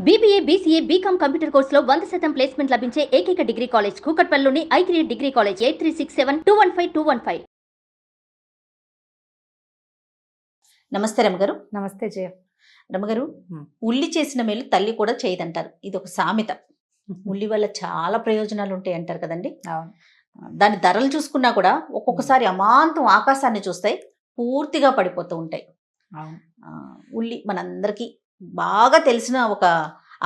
BBA, BCA, BCom computer కోర్సులో 100% placement లభించే ఏకైక డిగ్రీ కాలేజ్ కూకట్పల్లిలోని i3 డిగ్రీ కాలేజ్ 8367215215. నమస్తే రమగారు. నమస్తే జయ. రమగారు, ఉల్లి చేసిన మేలు తల్లి కూడా చేయదంటారు. ఇది ఒక సామెత. ఉల్లి వల్ల చాలా ప్రయోజనాలు ఉంటాయి అంటారు కదండి. అవును. దాని ధరలు చూసుకున్నా కూడా ఒక్కొక్కసారి అమాంతం ఆకాశాన్ని చూస్తాయి, పూర్తిగా పడిపోతూ ఉంటాయి. అవును. ఉల్లి మనందరికీ బాగా తెలిసిన ఒక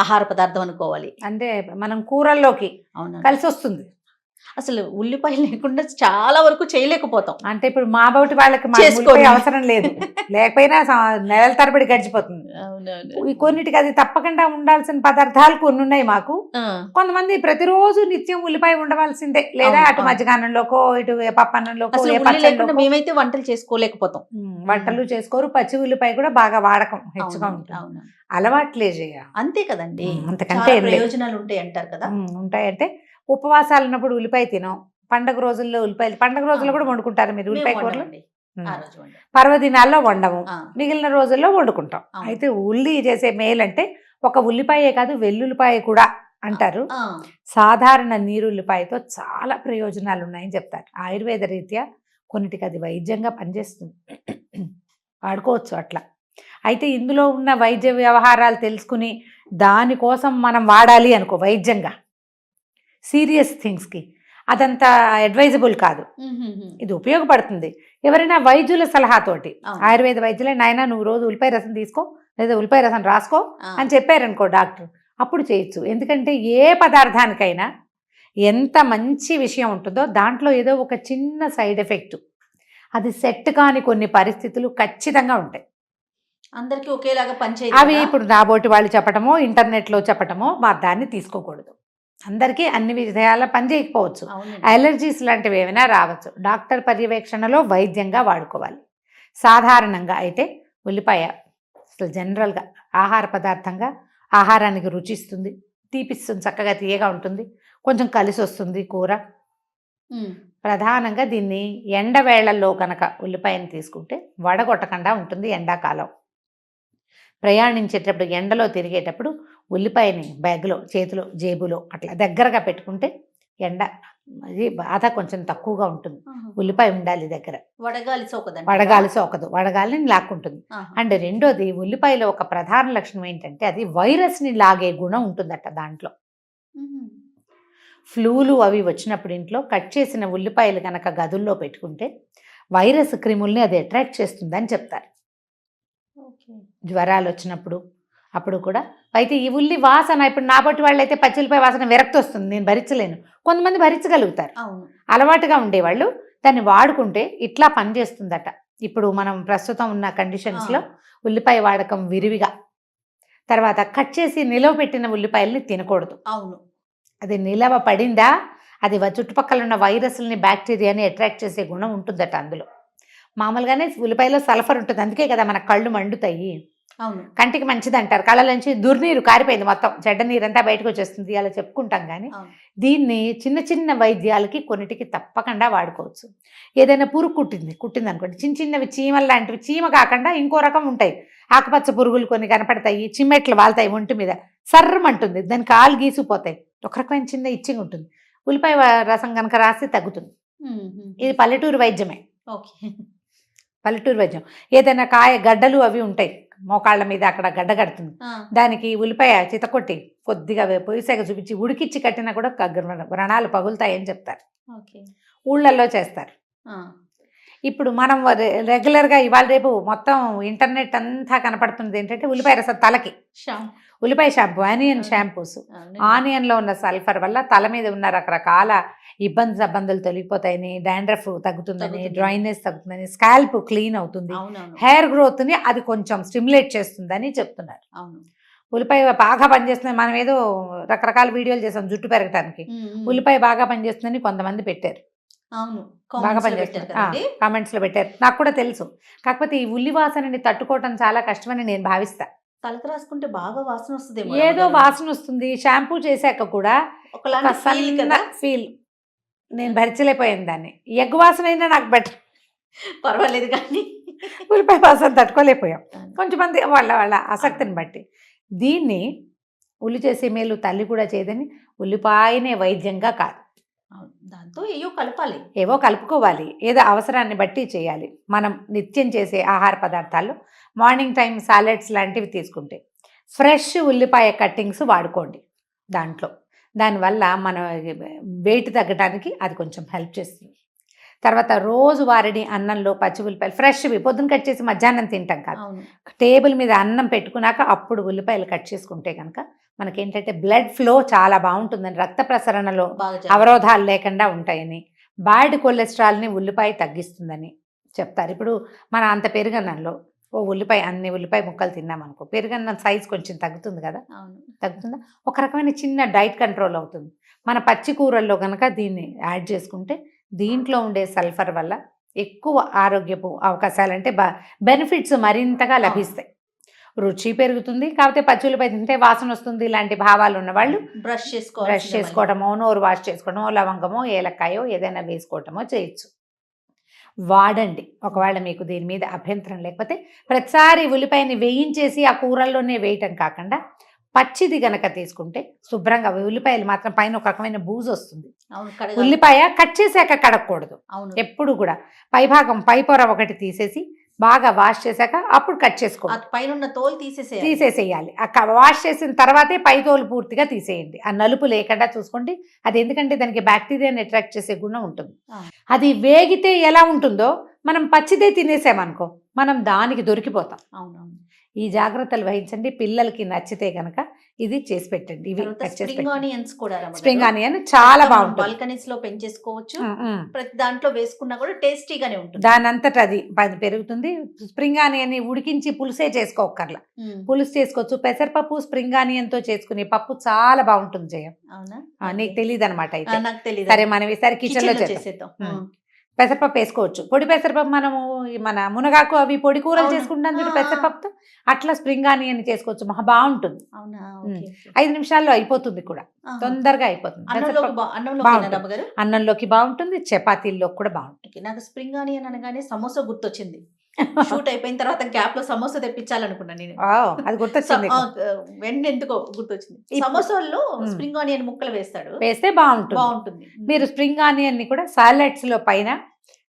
ఆహార పదార్థం అనుకోవాలి. అంటే మనం కూరల్లోకి అవునా, కలిసి వస్తుంది. అసలు ఉల్లిపాయలు లేకుండా చాలా వరకు చేయలేకపోతాం. అంటే ఇప్పుడు మా బౌటి వాళ్ళకి చేసుకోవాలి. అవసరం లేదు, లేకపోయినా నెలల తరబడి గడిచిపోతుంది. ఈ కొన్నిటికి అది తప్పకుండా ఉండాల్సిన పదార్థాలు కొన్ని ఉన్నాయి మాకు. కొంతమంది ప్రతిరోజు నిత్యం ఉల్లిపాయ ఉండవలసిందే, లేదా అటు మధ్యకాలంలోకో ఇటు పప్పన్నంలోకో మేమైతే వంటలు చేసుకోలేకపోతాం. వంటలు చేసుకోరు. పచ్చి ఉల్లిపాయ కూడా బాగా వాడకం హెచ్చుగా ఉంటుంది. అలవాట్లే చేయ అంతే కదండి. అంతకంటే ప్రయోజనాలు ఉంటాయి అంటారు కదా. ఉంటాయంటే ఉపవాసాలు ఉన్నప్పుడు ఉల్లిపాయ తినం, పండగ రోజుల్లో ఉల్లిపాయలు, పండగ రోజుల్లో కూడా వండుకుంటారు మీరు ఉల్లిపాయ కూరలు. పర్వదినాల్లో వండము, మిగిలిన రోజుల్లో వండుకుంటాం. అయితే ఉల్లి చేసే మేలంటే ఒక ఉల్లిపాయే కాదు, వెల్లుల్లిపాయ కూడా అంటారు. సాధారణ నీరుల్లిపాయతో చాలా ప్రయోజనాలు ఉన్నాయని చెప్తారు. ఆయుర్వేద రీత్యా కొన్నిటికి అది వైద్యంగా పనిచేస్తుంది, వాడుకోవచ్చు అట్లా. అయితే ఇందులో ఉన్న వైద్య వ్యవహారాలు తెలుసుకుని దానికోసం మనం వాడాలి అనుకో, వైద్యంగా సీరియస్ థింగ్స్కి అదంతా అడ్వైజబుల్ కాదు. ఇది ఉపయోగపడుతుంది ఎవరైనా వైద్యుల సలహాతోటి. ఆయుర్వేద వైద్యులే, నాయన నువ్వు రోజు ఉల్లిపాయ రసం తీసుకో, లేదా ఉల్లిపాయ రసం రాసుకో అని చెప్పారనుకో డాక్టర్, అప్పుడు చేయొచ్చు. ఎందుకంటే ఏ పదార్థానికైనా ఎంత మంచి విషయం ఉంటుందో దాంట్లో ఏదో ఒక చిన్న సైడ్ ఎఫెక్ట్, అది సెట్ కాని కొన్ని పరిస్థితులు ఖచ్చితంగా ఉంటాయి. అందరికీ ఒకేలాగా పనిచేయాలి. అవి ఇప్పుడు నాబోటి వాళ్ళు చెప్పటమో ఇంటర్నెట్లో చెప్పటమో మా దాన్ని తీసుకోకూడదు. అందరికీ అన్ని విషయాల పని చేయకపోవచ్చు, అలర్జీస్ లాంటివి ఏమైనా రావచ్చు. డాక్టర్ పర్యవేక్షణలో వైద్యంగా వాడుకోవాలి. సాధారణంగా అయితే ఉల్లిపాయ అసలు జనరల్గా ఆహార పదార్థంగా ఆహారానికి రుచిస్తుంది, తీపిస్తుంది, చక్కగా తీయగా ఉంటుంది, కొంచెం కలిసి వస్తుంది కూర. ప్రధానంగా దీన్ని ఎండవేళ్లలో కనుక ఉల్లిపాయను తీసుకుంటే వడగొట్టకుండా ఉంటుంది. ఎండాకాలం ప్రయాణించేటప్పుడు, ఎండలో తిరిగేటప్పుడు ఉల్లిపాయని బ్యాగ్లో, చేతిలో, జేబులో అట్లా దగ్గరగా పెట్టుకుంటే ఎండ అది బాధ కొంచెం తక్కువగా ఉంటుంది. ఉల్లిపాయ ఉండాలి దగ్గర, వడగాలి సోకదు, వడగాలిని లాక్కుంటుంది. అండ్ రెండోది, ఉల్లిపాయలో ఒక ప్రధాన లక్షణం ఏంటంటే అది వైరస్ని లాగే గుణం ఉంటుందట దాంట్లో. ఫ్లూలు అవి వచ్చినప్పుడు ఇంట్లో కట్ చేసిన ఉల్లిపాయలు కనుక గదుల్లో పెట్టుకుంటే వైరస్ క్రిముల్ని అది అట్రాక్ట్ చేస్తుందని చెప్తారు. జ్వరాలు వచ్చినప్పుడు అప్పుడు కూడా. అయితే ఈ ఉల్లి వాసన, ఇప్పుడు నాబట్టి వాళ్ళు అయితే పచ్చిల్లిపాయ వాసన విరక్తి వస్తుంది, నేను భరించలేను. కొంతమంది భరించగలుగుతారు, అలవాటుగా ఉండేవాళ్ళు. దాన్ని వాడుకుంటే ఇట్లా పనిచేస్తుందట. ఇప్పుడు మనం ప్రస్తుతం ఉన్న కండిషన్స్లో ఉల్లిపాయ వాడకం విరివిగా. తర్వాత కట్ చేసి నిలవ పెట్టిన ఉల్లిపాయల్ని తినకూడదు. అవును, అది నిలవ పడిందా అది చుట్టుపక్కల ఉన్న వైరస్ని, బ్యాక్టీరియాని అట్రాక్ట్ చేసే గుణం ఉంటుందట అందులో. మామూలుగానే ఉల్లిపాయలో సల్ఫర్ ఉంటుంది, అందుకే కదా మన కళ్ళు మండుతాయి. అవును, కంటికి మంచిది అంటారు. కళ్ళ నుంచి దుర్నీరు కారిపోయింది, మొత్తం చెడ్డ నీరంతా బయటకు వచ్చేస్తుంది అలా చెప్పుకుంటాం. కానీ దీన్ని చిన్న చిన్న వైద్యాలకి కొన్నిటికి తప్పకుండా వాడుకోవచ్చు. ఏదైనా పురుగు కుట్టింది అనుకోండి, చిన్న చిన్నవి చీమలు లాంటివి, చీమ కాకుండా ఇంకో రకం ఉంటాయి, ఆకుపచ్చ పురుగులు కొన్ని కనపడతాయి, చిమ్మెట్లు వాళ్తాయి ఒంటి మీద, సర్రమంటుంది, దాని కాలు గీసిపోతాయి, ఒక రకమైన చిన్న ఇచ్చింగ్ ఉంటుంది. ఉల్లిపాయ రసం కనుక రాస్తే తగ్గుతుంది. ఇది పల్లెటూరు వైద్యమే. పల్లెటూరు వైద్యం. ఏదైనా గడ్డలు అవి ఉంటాయి మోకాళ్ళ మీద, అక్కడ గడ్డ కడుతుంది, దానికి ఉల్లిపాయ చితకొట్టి కొద్దిగా పొయ్యిసేగ చూపించి ఉడికిచ్చి కట్టినా కూడా వ్రణాలు పగులుతాయని చెప్తారు. ఊళ్ళల్లో చేస్తారు. ఇప్పుడు మనం రెగ్యులర్గా ఇవాళ రేపు మొత్తం ఇంటర్నెట్ అంతా కనపడుతుంది ఏంటంటే ఉల్లిపాయ రసం తలకి, ఉల్లిపాయ షాంపూ, ఆనియన్ షాంపూస్. ఆనియన్లో ఉన్న సల్ఫర్ వల్ల తల మీద ఉన్న రకరకాల ఇబ్బందులు తొలగిపోతాయని, డాండ్రఫ్ తగ్గుతుందని, డ్రైనెస్ తగ్గుతుందని, స్కాల్ప్ క్లీన్ అవుతుంది, హెయిర్ గ్రోత్ని అది కొంచెం స్టిమ్యులేట్ చేస్తుందని చెప్తున్నారు. ఉల్లిపాయ బాగా పనిచేస్తుంది. మనం ఏదో రకరకాల వీడియోలు చేసాం జుట్టు పెరగటానికి, ఉల్లిపాయ బాగా పనిచేస్తుందని కొంతమంది పెట్టారు. అవును, బాగా పనిచేస్తుంది, కామెంట్స్లో పెట్టారు. నాకు కూడా తెలుసు. కాకపోతే ఈ ఉల్లి వాసనని తట్టుకోవటం చాలా కష్టమని నేను భావిస్తా. తలకు రాసుకుంటే బాగా వాసన వస్తుంది, ఏదో వాసన వస్తుంది. షాంపూ చేశాక కూడా ఒక ఫీల్, నేను భరించలేకపోయాను దాన్ని. ఎగ్ వాసన అయినా నాకు బెటర్, పర్వాలేదు, కానీ ఉల్లిపాయ వాసన తట్టుకోలేకపోయాం కొంచెమంది వాళ్ళ ఆసక్తిని బట్టి. దీన్ని ఉల్లి చేసే మేలు తల్లి కూడా చేయదని ఉల్లిపాయనే వైద్యంగా కాదు. అవును. దాంతో ఏయో కలపాలి. ఏవో కలుపుకోవాలి, ఏదో అవసరాన్ని బట్టి చేయాలి. మనం నిత్యం చేసే ఆహార పదార్థాల్లో మార్నింగ్ టైం సాలెడ్స్ లాంటివి తీసుకుంటే ఫ్రెష్ ఉల్లిపాయ కట్టింగ్స్ వాడుకోండి దానివల్ల మన వెయిట్ తగ్గడానికి అది కొంచెం హెల్ప్ చేస్తుంది. తర్వాత రోజువారీ అన్నంలో పచ్చి ఉల్లిపాయలు ఫ్రెష్వి పొద్దున కట్ చేసి మధ్యాహ్నం తింటాం కాదు, టేబుల్ మీద అన్నం పెట్టుకున్నాక అప్పుడు ఉల్లిపాయలు కట్ చేసుకుంటే కనుక మనకేంటంటే బ్లడ్ ఫ్లో చాలా బాగుంటుందని, రక్త ప్రసరణలో అవరోధాలు లేకుండా ఉంటాయని, బ్యాడ్ కొలెస్ట్రాల్ని ఉల్లిపాయ తగ్గిస్తుందని చెప్తారు. ఇప్పుడు మన అంత పెరుగన్నంలో అన్ని ఉల్లిపాయ ముక్కలు తిన్నామనుకో పెరుగన్నం సైజ్ కొంచెం తగ్గుతుంది కదా, తగ్గుతుందా, ఒక రకమైన చిన్న డైట్ కంట్రోల్ అవుతుంది. మన పచ్చి కూరల్లో కనుక దీన్ని యాడ్ చేసుకుంటే దీంట్లో ఉండే సల్ఫర్ వల్ల ఎక్కువ ఆరోగ్యపు అవకాశాలంటే బెనిఫిట్స్ మరింతగా లభిస్తాయి. రుచి పెరుగుతుంది, కాకపోతే పచ్చి ఉల్లిపాయ తింటే వాసన వస్తుంది ఇలాంటి భావాలు ఉన్నవాళ్ళు బ్రష్ చేసుకోవడమో, నోరు వాష్ చేసుకోవడమో, లవంగమో ఏలక్కాయో ఏదైనా వేసుకోవటమో చేయొచ్చు. వాడండి. ఒకవేళ మీకు దీని మీద అభ్యంతరం లేకపోతే ప్రతిసారి ఉల్లిపాయని వేయించేసి ఆ కూరల్లోనే వేయటం కాకుండా పచ్చిది గనక తీసుకుంటే శుభ్రంగా, ఉల్లిపాయలు మాత్రం పైన ఒక రకమైన బూజు వస్తుంది. ఉల్లిపాయ కట్ చేశాక కడగకూడదు ఎప్పుడు కూడా, పై పొర ఒకటి తీసేసి బాగా వాష్ చేశాక అప్పుడు కట్ చేసుకోవాలి. పైన తోలు తీసేసేయాలి. వాష్ చేసిన తర్వాతే పై తోలు పూర్తిగా తీసేయండి. ఆ నలుపు లేకుండా చూసుకోండి. అది ఎందుకంటే దానికి బ్యాక్టీరియాని అట్రాక్ట్ చేసే గుణం ఉంటుంది. అది వేగితే ఎలా ఉంటుందో మనం పచ్చిదే తినేసామనుకో మనం దానికి దొరికిపోతాం. అవునవును. ఈ జాగ్రత్తలు వహించండి. పిల్లలకి నచ్చితే కనుక ఇది చేసి పెట్టండి. ఇవి స్ప్రింగ్ ఆనియన్ చాలా బాగుంటుంది, బాల్కనీస్ లో పెంచేసుకోవచ్చు. ప్రతి దాంట్లో వేసుకున్నా కూడా టేస్టీగానే ఉంటుంది. దాని అంతటా అది పెరుగుతుంది. స్ప్రింగ్ ఆనియన్ ఉడికించి పులుసే చేసుకోకర్లా, పులుసు చేసుకోవచ్చు. పెసరపప్పు స్ప్రింగ్ ఆనియన్ తో చేసుకునే పప్పు చాలా బాగుంటుంది. జయం, నీకు తెలియదు అనమాట. అయితే సరే, మనం ఈసారి కిచెన్ లో చేసేద్దాం. పెసరపప్పు వేసుకోవచ్చు. పొడి పెసరపప్పు మనము మన మునగాకు అవి పొడి కూరలు చేసుకుంటాం చూడు పెసరపప్పుతో, అట్లా స్ప్రింగ్ ఆనియన్ చేసుకోవచ్చు. మహా బాగుంటుంది. 5 నిమిషాల్లో అయిపోతుంది కూడా, తొందరగా అయిపోతుంది. అన్నంలోకి బాగుంటుంది, చపాతీల్లోకి కూడా బాగుంటుంది. నాకు స్ప్రింగ్ ఆనియన్ అనగానే సమోసా గుర్తొచ్చింది. షూట్ అయిపోయిన తర్వాత గ్యాప్ లో సమోసా తెప్పించాలనుకున్నా నేను. అది గుర్తొచ్చింది, ఎందుకో గుర్తొచ్చింది. సమోసాల్లో స్ప్రింగ్ ఆనియన్ ముక్కలు వేస్తే బాగుంటుంది. మీరు స్ప్రింగ్ ఆనియన్ ని కూడా సాలెడ్స్ లో పైన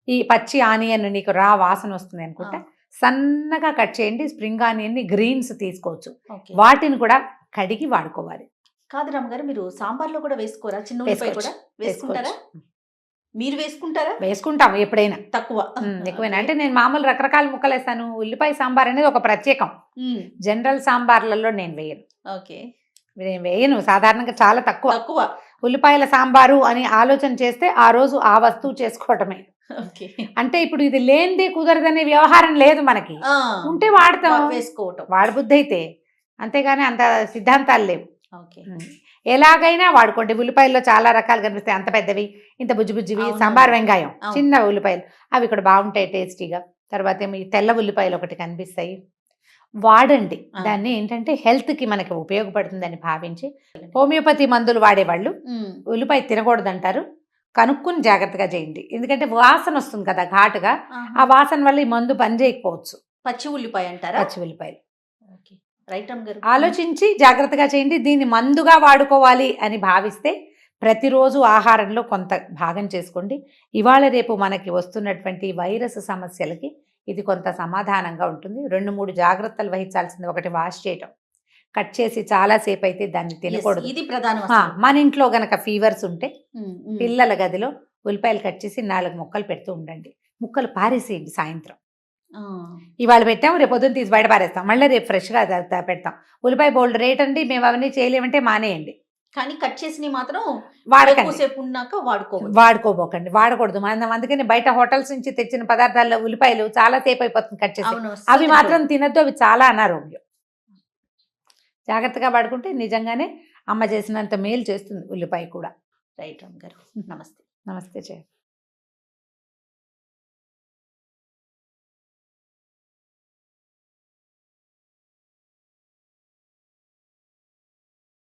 ఈ పచ్చి ఆనియన్ నీకు రా వాసన వస్తుంది అనుకుంటే సన్నగా కట్ చేయండి. స్ప్రింగ్ ఆనియన్ ని గ్రీన్స్ తీసుకోవచ్చు, వాటిని కూడా కడిగి వాడుకోవాలి. కాదు రామగారు, మీరు సాంబార్ లో కూడా వేసుకోరా? చిన్న ఉల్లిపాయ కూడా వేసుకుంటారా? మీరు వేసుకుంటారా? వేసుకుంటాం, ఎప్పుడైనా ఎక్కువైనా. అంటే నేను మామూలు రకరకాల ముక్కలు వేస్తాను. ఉల్లిపాయ సాంబార్ అనేది ఒక ప్రత్యేకం. జనరల్ సాంబార్లలో నేను వేయను. నేను వేయను సాధారణంగా, చాలా తక్కువ. ఉల్లిపాయల సాంబారు అని ఆలోచన చేస్తే ఆ రోజు ఆ వస్తువు చేసుకోవటమే. అంటే ఇప్పుడు ఇది లేనిదే కుదరదనే వ్యవహారం లేదు మనకి. ఉంటే వాడతాం, వేసుకోవటం వాడబుద్ధి అయితే, అంతేగాని అంత సిద్ధాంతాలు లేవు. ఎలాగైనా వాడుకోండి. ఉల్లిపాయల్లో చాలా రకాలు కనిపిస్తాయి, అంత పెద్దవి, ఇంత బుజ్జివి, సాంబార్ వెంకాయం, చిన్న ఉల్లిపాయలు, అవి కూడా బాగుంటాయి టేస్టీగా. తర్వాత ఏమో ఈ తెల్ల ఉల్లిపాయలు ఒకటి కనిపిస్తాయి, వాడండి. దాన్ని ఏంటంటే హెల్త్కి మనకి ఉపయోగపడుతుందని భావించి, హోమియోపతి మందులు వాడేవాళ్ళు ఉల్లిపాయ తినకూడదంటారు. కనుక్కుని జాగ్రత్తగా చేయండి, ఎందుకంటే వాసన వస్తుంది కదా ఘాటుగా, ఆ వాసన వల్ల ఈ మందు పనిచేయకపోవచ్చు. పచ్చి ఉల్లిపాయ అంటారా? పచ్చి ఉల్లిపాయలు ఆలోచించి జాగ్రత్తగా చేయండి. దీన్ని మందుగా వాడుకోవాలి అని భావిస్తే ప్రతిరోజు ఆహారంలో కొంత భాగం చేసుకోండి. ఇవాళ రేపు మనకి వస్తున్నటువంటి వైరస్ సమస్యలకి ఇది కొంత సమాధానంగా ఉంటుంది. 2-3 జాగ్రత్తలు వహించాల్సింది. ఒకటి, వాష్ చేయటం. కట్ చేసి చాలాసేపు అయితే దాన్ని తినకూడదు. ఇది ప్రధానం. మన ఇంట్లో గనక ఫీవర్స్ ఉంటే పిల్లల గదిలో ఉల్లిపాయలు కట్ చేసి 4 ముక్కలు పెడుతూ ఉండండి. ముక్కలు పారేసేయండి సాయంత్రం. ఇవాళ పెట్టాము, రేపు పొద్దున్న తీసి బయట పారేస్తాం, మళ్ళీ రేపు ఫ్రెష్గా పెడతాం. ఉల్లిపాయ బోల్డ్ రేట్ అండి, మేము అవన్నీ చేయలేమంటే మానేయండి. కానీ కట్ చేసి మాత్రం వాడుకోబోకండి, వాడకూడదు. మనం అందుకని బయట హోటల్స్ నుంచి తెచ్చిన పదార్థాల్లో ఉల్లిపాయలు చాలా సేపు అయిపోతుంది కట్ చేసి, అవి మాత్రం తినద్దు, అవి చాలా అనారోగ్యం. జాగ్రత్తగా వాడుకుంటే నిజంగానే అమ్మ చేసినంత మేలు చేస్తుంది ఉల్లిపాయ కూడా. రైట్ రామ్ గారు, నమస్తే. నమస్తే జయ.